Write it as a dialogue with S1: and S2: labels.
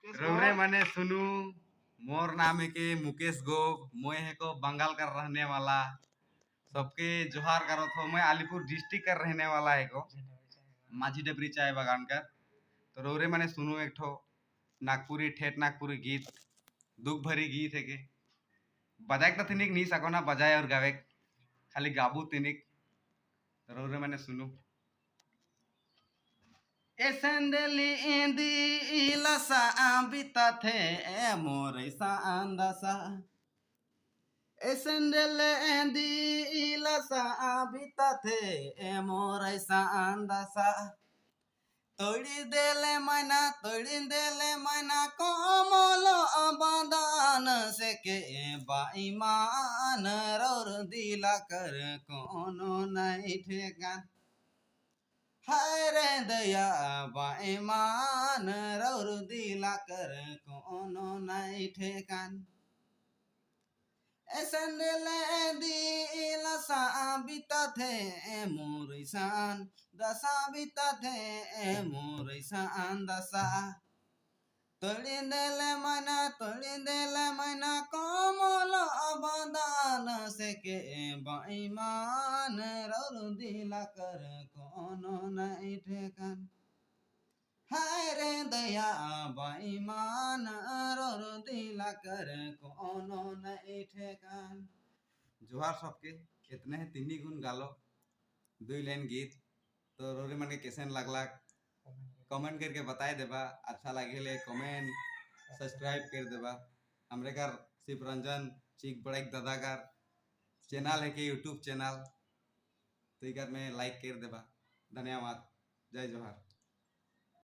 S1: रौरे मने सुनू। मोर नाम है के मुकेश गोप। मैं है को बंगाल का रहने वाला। सबके जोहार करो थो। मैं अलीपुर डिस्ट्रिक्ट का रहने वाला है को माझी डबरी चाय बागान का। तो रौरे मने सुनू एक ठो नागपुरी ठेठ नागपुरी गीत दुख भरी गीत है के बजाए तो तिनिक नहीं सको ना बजाए और गावे खाली गाबू तिनिक। तो रौरे मने सुनू। ए सैंडली इंदी इलासा बिता थे ए मोरे सांदासा। ए सैंडल इंदी इलासा बिता थे ए मोरे सांदासा। तोड़ी देले मैना कोमल बदान से के बाईमान रौर दिला कर कोनो नहीं ठेकान। हाय रे दया बाईमान रौर दिला कर कोनो नहीं ठेकान। सैंडले दिला सा बिता थे मोरिसान दशा बिता थे मोरिसान दशा। तोड़ी देले मैना कोमल बदान से के बाईमान रौर दिला कर कोनो नहीं ठेकान। हाय रे दया बाईमान रौर दिला कर कोनो नहीं ठेकान। जोहार सबके इतने है तीन गुण गालो दुई लाइन गीत। तो रोरे मन के कैसे लागला कमेंट करके बताए देबा। अच्छा लगे कमेंट सब्सक्राइब कर देबा। हमरे घर शिव रंजन चीक बड़े दादा का चैनल है कि यूट्यूब चैनल तो इकर में लाइक कर देबा। धन्यवाद। जय जोहार।